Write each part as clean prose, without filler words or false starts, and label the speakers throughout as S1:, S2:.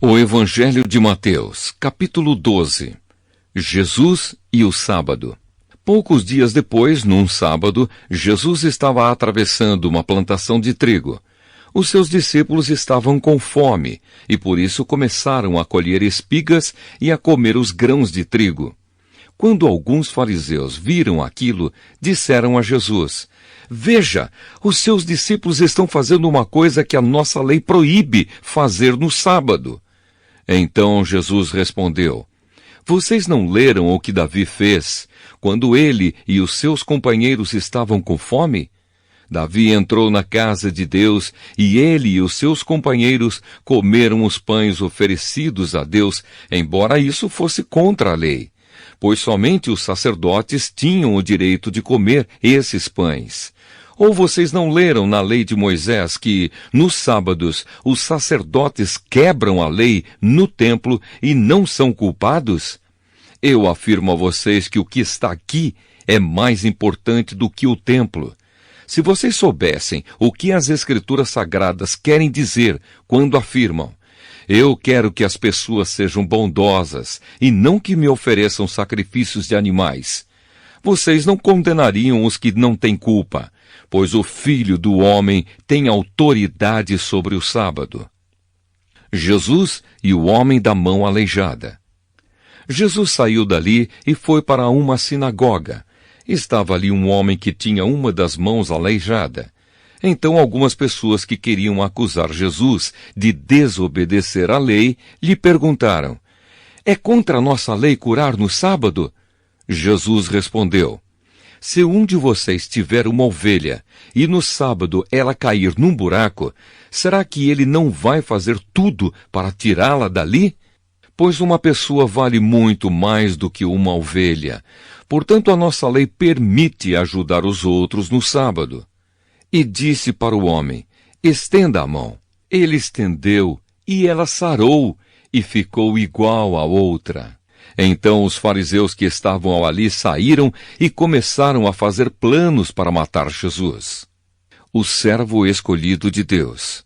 S1: O Evangelho de Mateus, capítulo 12. Jesus e o sábado. Poucos dias depois, num sábado, Jesus estava atravessando uma plantação de trigo. Os seus discípulos estavam com fome, e por isso começaram a colher espigas e a comer os grãos de trigo. Quando alguns fariseus viram aquilo, disseram a Jesus: "Veja, os seus discípulos estão fazendo uma coisa que a nossa lei proíbe fazer no sábado." Então Jesus respondeu: "Vocês não leram o que Davi fez, quando ele e os seus companheiros estavam com fome? Davi entrou na casa de Deus e ele e os seus companheiros comeram os pães oferecidos a Deus, embora isso fosse contra a lei, pois somente os sacerdotes tinham o direito de comer esses pães. Ou vocês não leram na lei de Moisés que, nos sábados, os sacerdotes quebram a lei no templo e não são culpados? Eu afirmo a vocês que o que está aqui é mais importante do que o templo. Se vocês soubessem o que as Escrituras Sagradas querem dizer quando afirmam: eu quero que as pessoas sejam bondosas e não que me ofereçam sacrifícios de animais, vocês não condenariam os que não têm culpa, pois o Filho do Homem tem autoridade sobre o sábado." Jesus e o homem da mão aleijada. Jesus saiu dali e foi para uma sinagoga. Estava ali um homem que tinha uma das mãos aleijada. Então algumas pessoas que queriam acusar Jesus de desobedecer à lei lhe perguntaram: "É contra a nossa lei curar no sábado?" Jesus respondeu: "Se um de vocês tiver uma ovelha e no sábado ela cair num buraco, será que ele não vai fazer tudo para tirá-la dali? Pois uma pessoa vale muito mais do que uma ovelha. Portanto, a nossa lei permite ajudar os outros no sábado." E disse para o homem: "Estenda a mão." Ele estendeu, e ela sarou, e ficou igual à outra. Então os fariseus que estavam ali saíram e começaram a fazer planos para matar Jesus. O servo escolhido de Deus.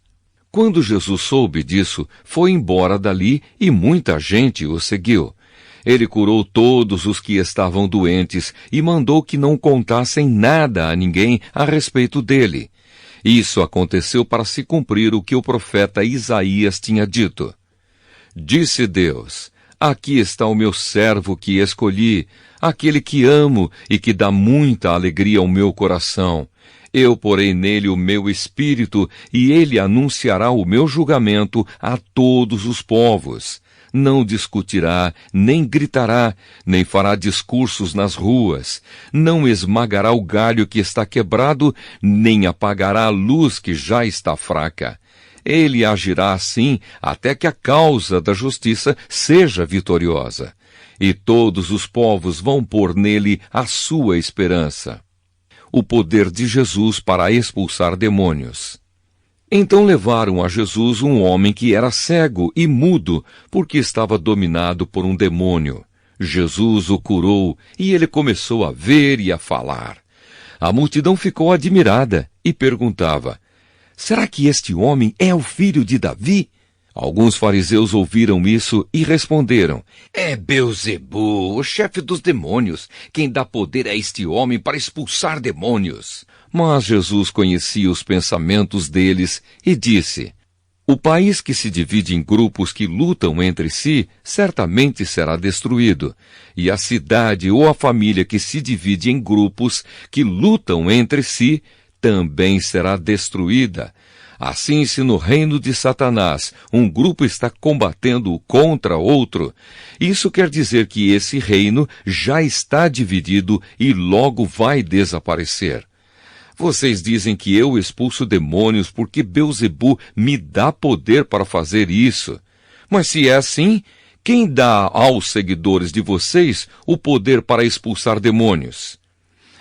S1: Quando Jesus soube disso, foi embora dali e muita gente o seguiu. Ele curou todos os que estavam doentes e mandou que não contassem nada a ninguém a respeito dele. Isso aconteceu para se cumprir o que o profeta Isaías tinha dito. Disse Deus: "Aqui está o meu servo que escolhi, aquele que amo e que dá muita alegria ao meu coração. Eu porei nele o meu espírito e ele anunciará o meu julgamento a todos os povos. Não discutirá, nem gritará, nem fará discursos nas ruas. Não esmagará o galho que está quebrado, nem apagará a luz que já está fraca. Ele agirá assim até que a causa da justiça seja vitoriosa. E todos os povos vão pôr nele a sua esperança." O poder de Jesus para expulsar demônios. Então levaram a Jesus um homem que era cego e mudo, porque estava dominado por um demônio. Jesus o curou e ele começou a ver e a falar. A multidão ficou admirada e perguntava: "Será que este homem é o filho de Davi?" Alguns fariseus ouviram isso e responderam: "É Beelzebu, o chefe dos demônios, quem dá poder a este homem para expulsar demônios." Mas Jesus conhecia os pensamentos deles e disse: "O país que se divide em grupos que lutam entre si, certamente será destruído, e a cidade ou a família que se divide em grupos que lutam entre si, também será destruída. Assim, se no reino de Satanás um grupo está combatendo contra outro, isso quer dizer que esse reino já está dividido e logo vai desaparecer. Vocês dizem que eu expulso demônios porque Beelzebu me dá poder para fazer isso. Mas se é assim, quem dá aos seguidores de vocês o poder para expulsar demônios?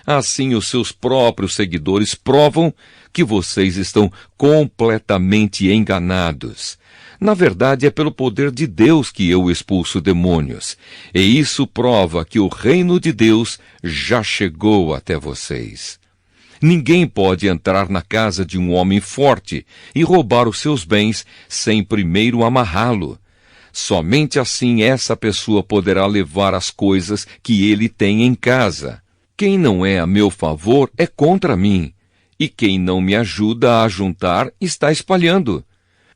S1: Assim os seus próprios seguidores provam que vocês estão completamente enganados. Na verdade, é pelo poder de Deus que eu expulso demônios, e isso prova que o reino de Deus já chegou até vocês. Ninguém pode entrar na casa de um homem forte e roubar os seus bens sem primeiro amarrá-lo. Somente assim essa pessoa poderá levar as coisas que ele tem em casa. Quem não é a meu favor é contra mim, e quem não me ajuda a juntar está espalhando.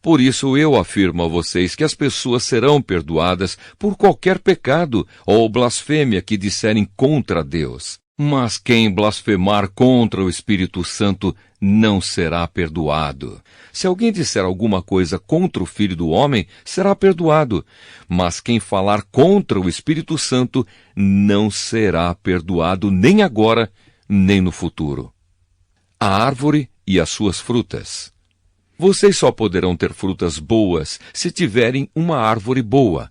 S1: Por isso eu afirmo a vocês que as pessoas serão perdoadas por qualquer pecado ou blasfêmia que disserem contra Deus. Mas quem blasfemar contra o Espírito Santo não será perdoado. Se alguém disser alguma coisa contra o Filho do Homem, será perdoado. Mas quem falar contra o Espírito Santo não será perdoado nem agora, nem no futuro. A árvore e as suas frutas. Vocês só poderão ter frutas boas se tiverem uma árvore boa.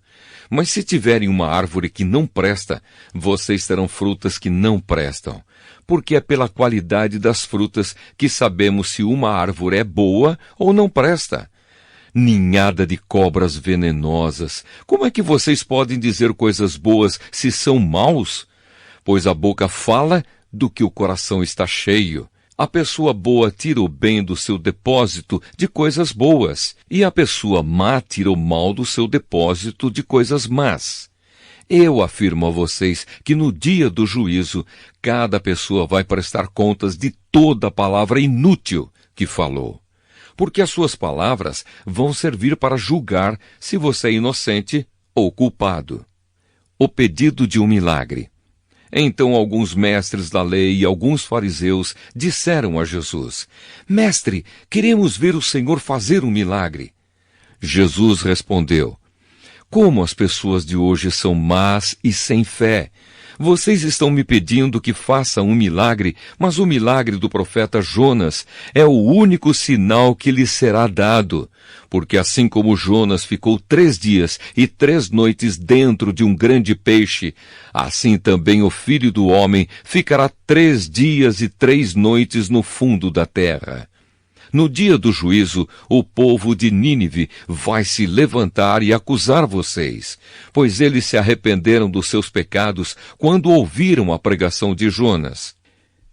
S1: Mas se tiverem uma árvore que não presta, vocês terão frutas que não prestam. Porque é pela qualidade das frutas que sabemos se uma árvore é boa ou não presta. Ninhada de cobras venenosas, como é que vocês podem dizer coisas boas se são maus? Pois a boca fala do que o coração está cheio. A pessoa boa tira o bem do seu depósito de coisas boas, e a pessoa má tira o mal do seu depósito de coisas más. Eu afirmo a vocês que no dia do juízo, cada pessoa vai prestar contas de toda a palavra inútil que falou. Porque as suas palavras vão servir para julgar se você é inocente ou culpado. O pedido de um milagre. Então alguns mestres da lei e alguns fariseus disseram a Jesus: Mestre, queremos ver o Senhor fazer um milagre. Jesus respondeu: Como as pessoas de hoje são más e sem fé! Vocês estão me pedindo que faça um milagre, mas o milagre do profeta Jonas é o único sinal que lhes será dado. Porque assim como Jonas ficou 3 dias e 3 noites dentro de um grande peixe, assim também o Filho do Homem ficará 3 dias e 3 noites no fundo da terra. No dia do juízo, o povo de Nínive vai se levantar e acusar vocês, pois eles se arrependeram dos seus pecados quando ouviram a pregação de Jonas.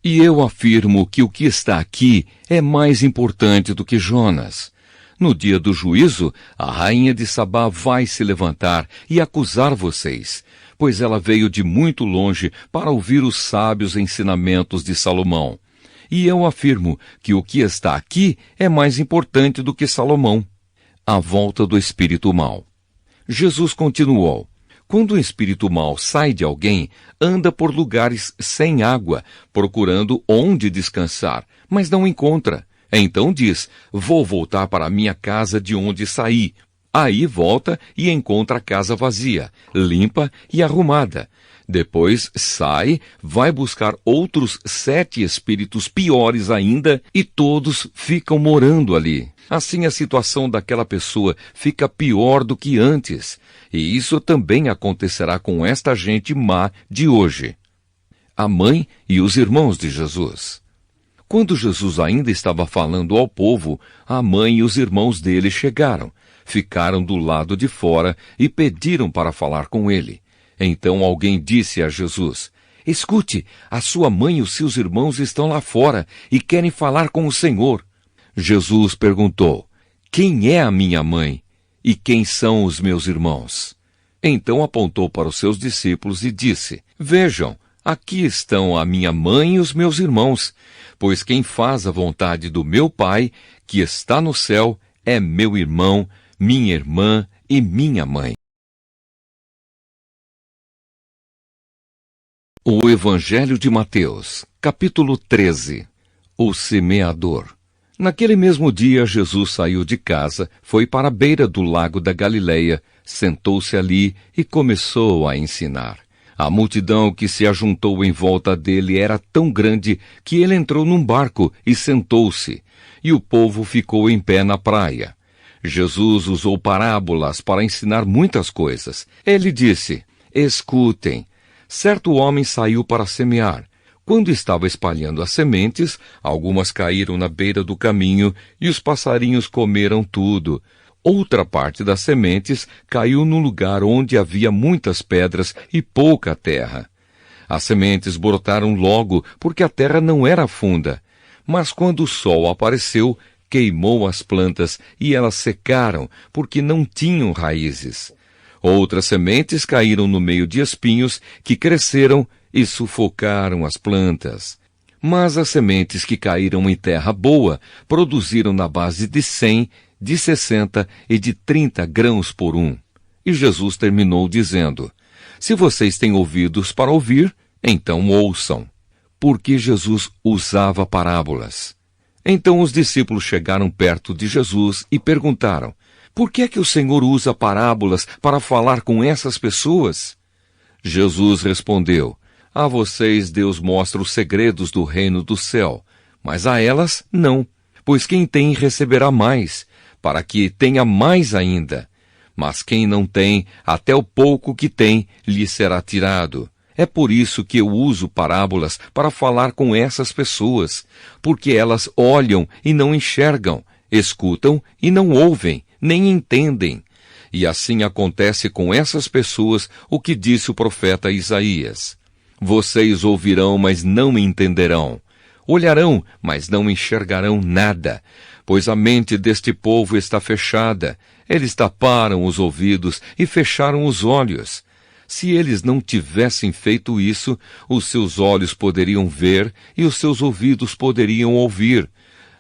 S1: E eu afirmo que o que está aqui é mais importante do que Jonas. No dia do juízo, a rainha de Sabá vai se levantar e acusar vocês, pois ela veio de muito longe para ouvir os sábios ensinamentos de Salomão. E eu afirmo que o que está aqui é mais importante do que Salomão. A volta do espírito mau. Jesus continuou: Quando o espírito mau sai de alguém, anda por lugares sem água, procurando onde descansar, mas não encontra. Então diz: Vou voltar para a minha casa de onde saí. Aí volta e encontra a casa vazia, limpa e arrumada. Depois sai, vai buscar outros 7 espíritos piores ainda, e todos ficam morando ali. Assim a situação daquela pessoa fica pior do que antes. E isso também acontecerá com esta gente má de hoje. A mãe e os irmãos de Jesus. Quando Jesus ainda estava falando ao povo, a mãe e os irmãos dele chegaram, ficaram do lado de fora e pediram para falar com ele. Então alguém disse a Jesus: Escute, a sua mãe e os seus irmãos estão lá fora e querem falar com o Senhor. Jesus perguntou: Quem é a minha mãe e quem são os meus irmãos? Então apontou para os seus discípulos e disse: Vejam, aqui estão a minha mãe e os meus irmãos, pois quem faz a vontade do meu Pai, que está no céu, é meu irmão, minha irmã e minha mãe. O Evangelho de Mateus, capítulo 13. O semeador. Naquele mesmo dia, Jesus saiu de casa, foi para a beira do lago da Galileia, sentou-se ali e começou a ensinar. A multidão que se ajuntou em volta dele era tão grande que ele entrou num barco e sentou-se, e o povo ficou em pé na praia. Jesus usou parábolas para ensinar muitas coisas. Ele disse: Escutem. Certo homem saiu para semear. Quando estava espalhando as sementes, algumas caíram na beira do caminho e os passarinhos comeram tudo. Outra parte das sementes caiu num lugar onde havia muitas pedras e pouca terra. As sementes brotaram logo, porque a terra não era funda. Mas quando o sol apareceu, queimou as plantas e elas secaram, porque não tinham raízes. Outras sementes caíram no meio de espinhos que cresceram e sufocaram as plantas. Mas as sementes que caíram em terra boa produziram na base de 100, de 60 e de 30 grãos por um. E Jesus terminou dizendo: se vocês têm ouvidos para ouvir, então ouçam. Porque Jesus usava parábolas. Então os discípulos chegaram perto de Jesus e perguntaram: por que é que o Senhor usa parábolas para falar com essas pessoas? Jesus respondeu: a vocês Deus mostra os segredos do reino do céu, mas a elas não, pois quem tem receberá mais, para que tenha mais ainda. Mas quem não tem, até o pouco que tem, lhe será tirado. É por isso que eu uso parábolas para falar com essas pessoas, porque elas olham e não enxergam, escutam e não ouvem, nem entendem. E assim acontece com essas pessoas o que disse o profeta Isaías: vocês ouvirão, mas não entenderão. Olharão, mas não enxergarão nada, pois a mente deste povo está fechada. Eles taparam os ouvidos e fecharam os olhos. Se eles não tivessem feito isso, os seus olhos poderiam ver e os seus ouvidos poderiam ouvir.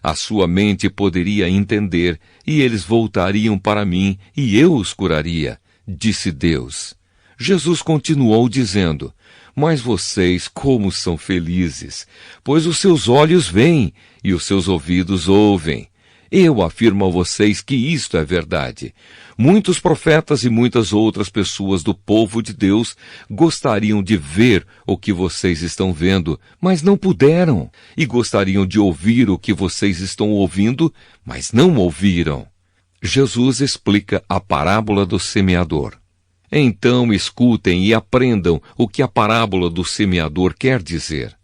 S1: A sua mente poderia entender e eles voltariam para mim e eu os curaria, disse Deus. Jesus continuou dizendo: mas vocês como são felizes, pois os seus olhos veem e os seus ouvidos ouvem. Eu afirmo a vocês que isto é verdade. Muitos profetas e muitas outras pessoas do povo de Deus gostariam de ver o que vocês estão vendo, mas não puderam. E gostariam de ouvir o que vocês estão ouvindo, mas não ouviram. Jesus explica a parábola do semeador. Então escutem e aprendam o que a parábola do semeador quer dizer.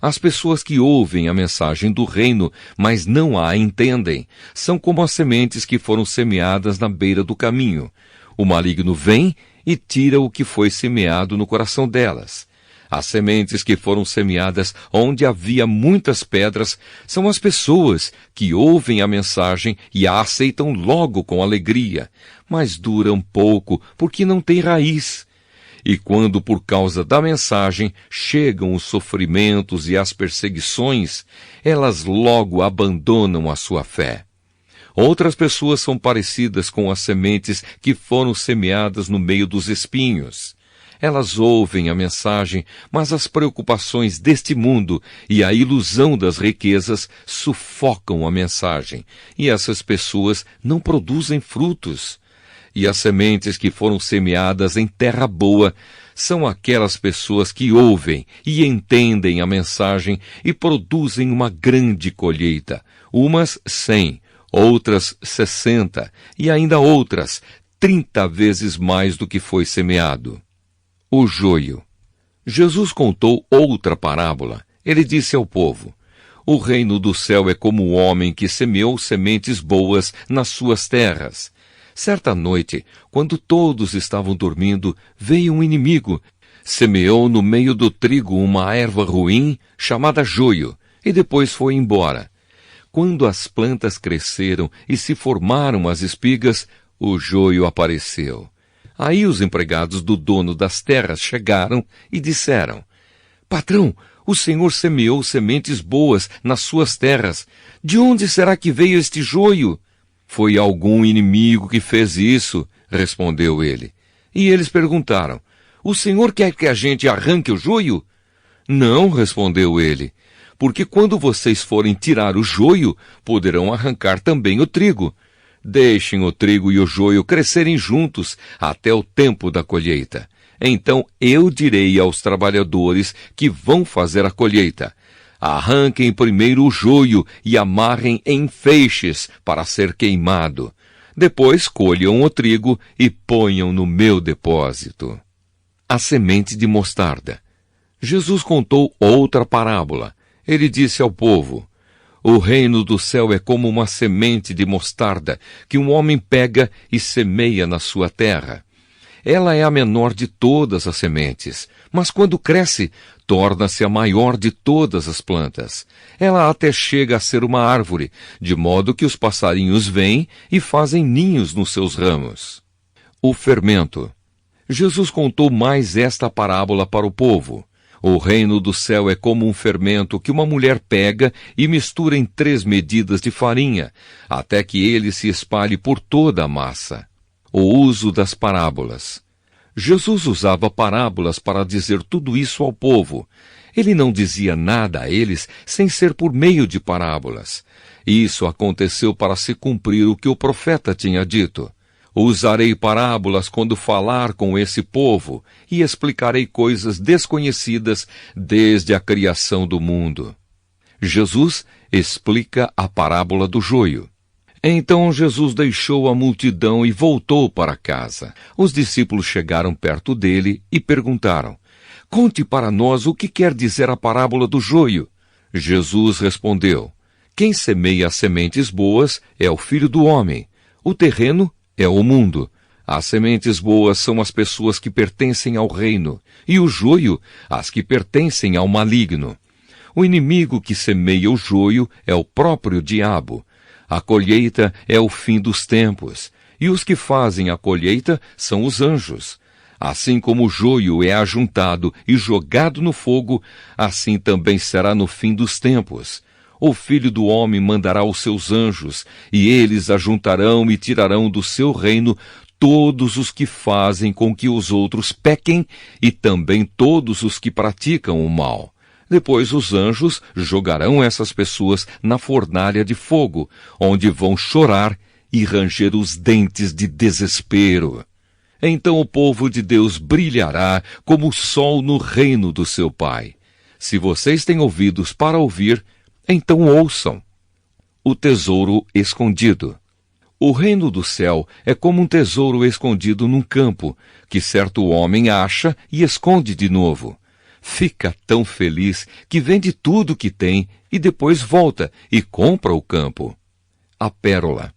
S1: As pessoas que ouvem a mensagem do reino, mas não a entendem, são como as sementes que foram semeadas na beira do caminho. O maligno vem e tira o que foi semeado no coração delas. As sementes que foram semeadas onde havia muitas pedras são as pessoas que ouvem a mensagem e a aceitam logo com alegria, mas duram pouco porque não têm raiz. E quando por causa da mensagem chegam os sofrimentos e as perseguições, elas logo abandonam a sua fé. Outras pessoas são parecidas com as sementes que foram semeadas no meio dos espinhos. Elas ouvem a mensagem, mas as preocupações deste mundo e a ilusão das riquezas sufocam a mensagem, e essas pessoas não produzem frutos. E as sementes que foram semeadas em terra boa são aquelas pessoas que ouvem e entendem a mensagem e produzem uma grande colheita, umas 100, outras 60 e ainda outras 30 vezes mais do que foi semeado. O joio. Jesus contou outra parábola. Ele disse ao povo: o reino do céu é como o homem que semeou sementes boas nas suas terras. Certa noite, quando todos estavam dormindo, veio um inimigo, semeou no meio do trigo uma erva ruim, chamada joio, e depois foi embora. Quando as plantas cresceram e se formaram as espigas, o joio apareceu. Aí os empregados do dono das terras chegaram e disseram: patrão, o senhor semeou sementes boas nas suas terras. De onde será que veio este joio? Foi algum inimigo que fez isso, respondeu ele. E eles perguntaram: o senhor quer que a gente arranque o joio? Não, respondeu ele, porque quando vocês forem tirar o joio, poderão arrancar também o trigo. Deixem o trigo e o joio crescerem juntos até o tempo da colheita. Então eu direi aos trabalhadores que vão fazer a colheita: arranquem primeiro o joio e amarrem em feixes para ser queimado. Depois colham o trigo e ponham no meu depósito. A semente de mostarda. Jesus contou outra parábola. Ele disse ao povo: o reino do céu é como uma semente de mostarda que um homem pega e semeia na sua terra. Ela é a menor de todas as sementes, mas quando cresce, torna-se a maior de todas as plantas. Ela até chega a ser uma árvore, de modo que os passarinhos vêm e fazem ninhos nos seus ramos. O fermento. Jesus contou mais esta parábola para o povo. O reino do céu é como um fermento que uma mulher pega e mistura em 3 medidas de farinha, até que ele se espalhe por toda a massa. O uso das parábolas. Jesus usava parábolas para dizer tudo isso ao povo. Ele não dizia nada a eles sem ser por meio de parábolas. Isso aconteceu para se cumprir o que o profeta tinha dito. Usarei parábolas quando falar com esse povo e explicarei coisas desconhecidas desde a criação do mundo. Jesus explica a parábola do joio. Então Jesus deixou a multidão e voltou para casa. Os discípulos chegaram perto dele e perguntaram: "Conte para nós o que quer dizer a parábola do joio." Jesus respondeu: "Quem semeia as sementes boas é o Filho do Homem. O terreno é o mundo. As sementes boas são as pessoas que pertencem ao reino, e o joio, as que pertencem ao maligno. O inimigo que semeia o joio é o próprio diabo. A colheita é o fim dos tempos, e os que fazem a colheita são os anjos. Assim como o joio é ajuntado e jogado no fogo, assim também será no fim dos tempos. O Filho do Homem mandará os seus anjos, e eles ajuntarão e tirarão do seu reino todos os que fazem com que os outros pequem e também todos os que praticam o mal. Depois os anjos jogarão essas pessoas na fornalha de fogo, onde vão chorar e ranger os dentes de desespero. Então o povo de Deus brilhará como o sol no reino do seu Pai. Se vocês têm ouvidos para ouvir, então ouçam. O tesouro escondido. O reino do céu é como um tesouro escondido num campo, que certo homem acha e esconde de novo. Fica tão feliz que vende tudo o que tem e depois volta e compra o campo. A pérola.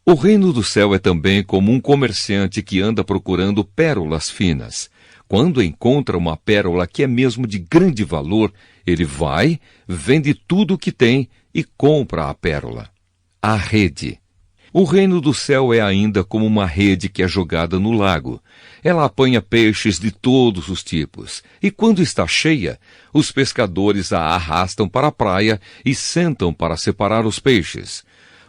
S1: O reino do céu é também como um comerciante que anda procurando pérolas finas. Quando encontra uma pérola que é mesmo de grande valor, ele vai, vende tudo o que tem e compra a pérola. A rede. O reino do céu é ainda como uma rede que é jogada no lago. Ela apanha peixes de todos os tipos, e quando está cheia, os pescadores a arrastam para a praia e sentam para separar os peixes.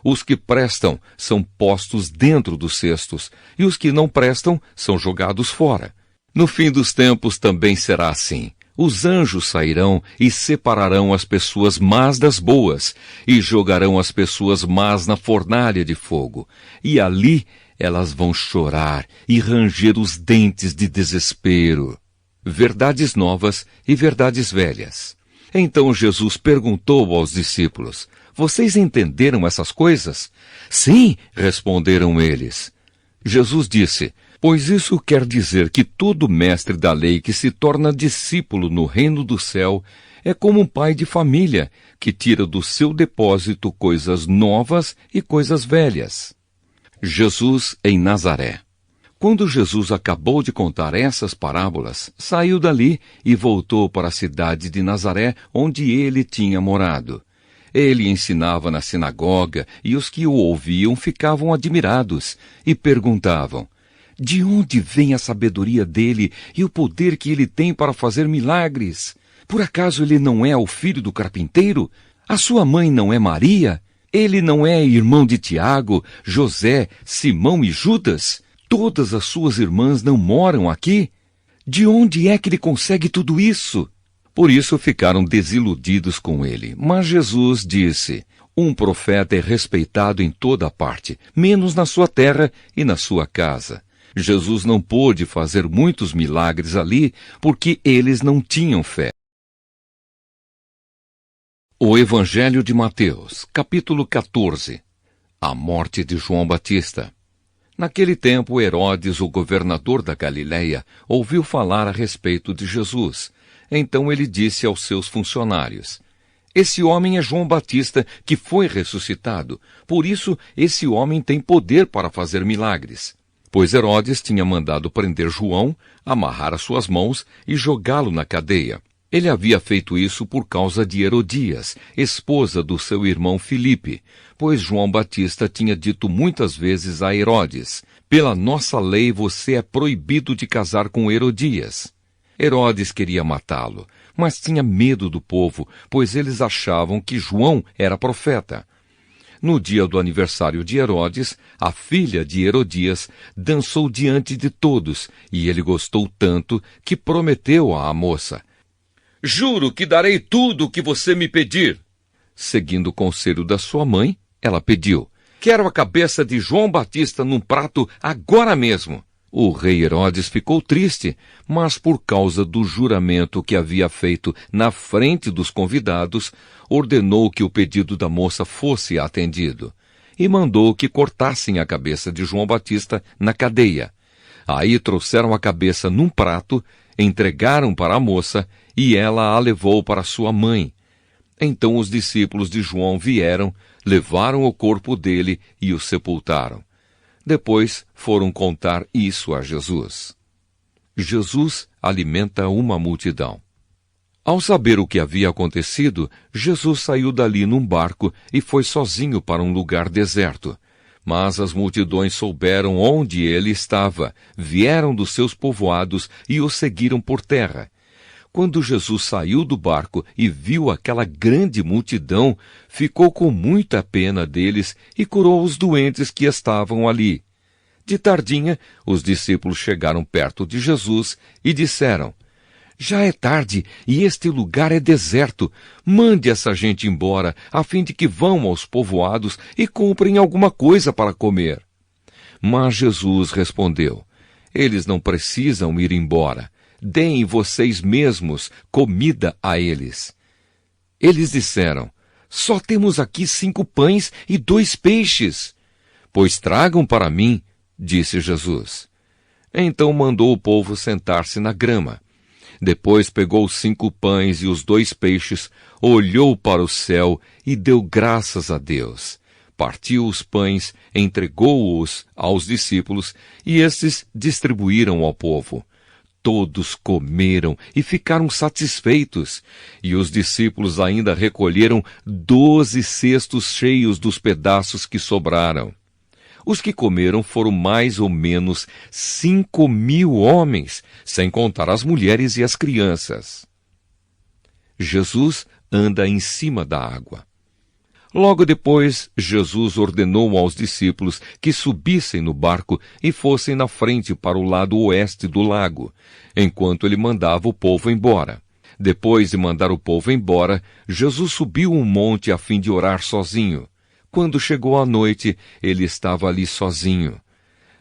S1: Os que prestam são postos dentro dos cestos, e os que não prestam são jogados fora. No fim dos tempos também será assim. Os anjos sairão e separarão as pessoas más das boas, e jogarão as pessoas más na fornalha de fogo. E ali elas vão chorar e ranger os dentes de desespero. Verdades novas e verdades velhas. Então Jesus perguntou aos discípulos: "Vocês entenderam essas coisas?" "Sim", responderam eles. Jesus disse: "Pois isso quer dizer que todo mestre da lei que se torna discípulo no reino do céu é como um pai de família que tira do seu depósito coisas novas e coisas velhas." Jesus em Nazaré. Quando Jesus acabou de contar essas parábolas, saiu dali e voltou para a cidade de Nazaré, onde ele tinha morado. Ele ensinava na sinagoga e os que o ouviam ficavam admirados e perguntavam: "De onde vem a sabedoria dele e o poder que ele tem para fazer milagres? Por acaso ele não é o filho do carpinteiro? A sua mãe não é Maria? Ele não é irmão de Tiago, José, Simão e Judas? Todas as suas irmãs não moram aqui? De onde é que ele consegue tudo isso?" Por isso ficaram desiludidos com ele. Mas Jesus disse: "Um profeta é respeitado em toda parte, menos na sua terra e na sua casa." Jesus não pôde fazer muitos milagres ali, porque eles não tinham fé. O Evangelho de Mateus, capítulo 14. A morte de João Batista. Naquele tempo, Herodes, o governador da Galileia, ouviu falar a respeito de Jesus. Então ele disse aos seus funcionários: "Esse homem é João Batista, que foi ressuscitado. Por isso, esse homem tem poder para fazer milagres." Pois Herodes tinha mandado prender João, amarrar as suas mãos e jogá-lo na cadeia. Ele havia feito isso por causa de Herodias, esposa do seu irmão Filipe, pois João Batista tinha dito muitas vezes a Herodes: pela nossa lei você é proibido de casar com Herodias. Herodes queria matá-lo, mas tinha medo do povo, pois eles achavam que João era profeta. No dia do aniversário de Herodes, a filha de Herodias dançou diante de todos, e ele gostou tanto que prometeu à moça: juro que darei tudo o que você me pedir. Seguindo o conselho da sua mãe, ela pediu: quero a cabeça de João Batista num prato agora mesmo. O rei Herodes ficou triste, mas por causa do juramento que havia feito na frente dos convidados, ordenou que o pedido da moça fosse atendido e mandou que cortassem a cabeça de João Batista na cadeia. Aí trouxeram a cabeça num prato, entregaram para a moça e ela a levou para sua mãe. Então os discípulos de João vieram, levaram o corpo dele e o sepultaram. Depois foram contar isso a Jesus. Jesus alimenta uma multidão. Ao saber o que havia acontecido, Jesus saiu dali num barco e foi sozinho para um lugar deserto. Mas as multidões souberam onde ele estava, vieram dos seus povoados e o seguiram por terra. Quando Jesus saiu do barco e viu aquela grande multidão, ficou com muita pena deles e curou os doentes que estavam ali. De tardinha, os discípulos chegaram perto de Jesus e disseram: já é tarde e este lugar é deserto. Mande essa gente embora, a fim de que vão aos povoados e comprem alguma coisa para comer. Mas Jesus respondeu: eles não precisam ir embora. Deem vocês mesmos comida a eles. Eles disseram: só temos aqui 5 pães e 2 peixes. Pois tragam para mim, disse Jesus. Então mandou o povo sentar-se na grama. Depois pegou os 5 pães e os 2 peixes, olhou para o céu e deu graças a Deus. Partiu os pães, entregou-os aos discípulos e estes distribuíram ao povo. Todos comeram e ficaram satisfeitos, e os discípulos ainda recolheram 12 cestos cheios dos pedaços que sobraram. Os que comeram foram mais ou menos 5.000 homens, sem contar as mulheres e as crianças. Jesus anda em cima da água. Logo depois, Jesus ordenou aos discípulos que subissem no barco e fossem na frente para o lado oeste do lago, enquanto ele mandava o povo embora. Depois de mandar o povo embora, Jesus subiu um monte a fim de orar sozinho. Quando chegou a noite, ele estava ali sozinho.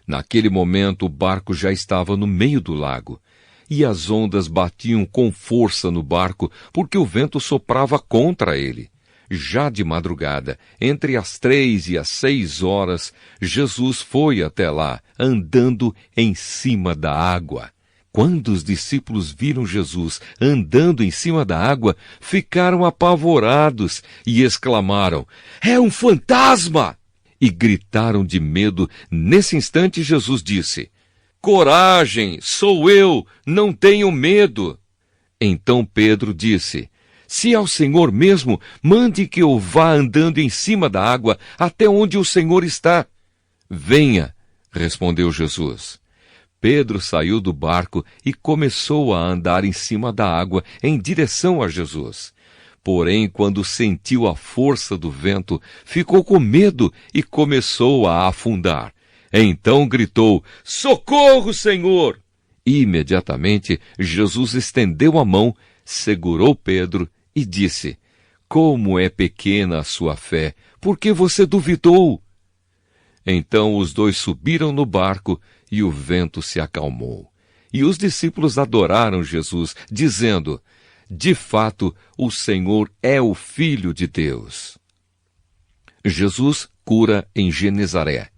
S1: Naquele momento, o barco já estava no meio do lago, e as ondas batiam com força no barco, porque o vento soprava contra ele. Já de madrugada, entre as 3 e as 6 horas, Jesus foi até lá, andando em cima da água. Quando os discípulos viram Jesus andando em cima da água, ficaram apavorados e exclamaram: é um fantasma! E gritaram de medo. Nesse instante, Jesus disse: coragem, sou eu, não tenham medo. Então Pedro disse: se é o Senhor mesmo, mande que eu vá andando em cima da água até onde o Senhor está. Venha, respondeu Jesus. Pedro saiu do barco e começou a andar em cima da água em direção a Jesus. Porém, quando sentiu a força do vento, ficou com medo e começou a afundar. Então gritou: socorro, Senhor! Imediatamente, Jesus estendeu a mão, segurou Pedro e disse: como é pequena a sua fé, por que você duvidou? Então os dois subiram no barco e o vento se acalmou. E os discípulos adoraram Jesus, dizendo: de fato, o Senhor é o Filho de Deus. Jesus cura em Genezaré.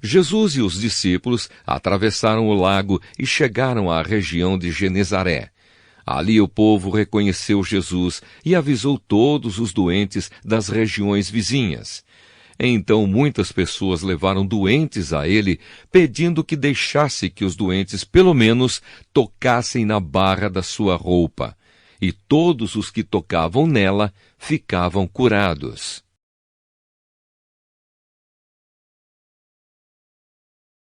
S1: Jesus e os discípulos atravessaram o lago e chegaram à região de Genezaré. Ali o povo reconheceu Jesus e avisou todos os doentes das regiões vizinhas. Então muitas pessoas levaram doentes a ele, pedindo que deixasse que os doentes pelo menos tocassem na barra da sua roupa. e todos os que tocavam nela ficavam curados.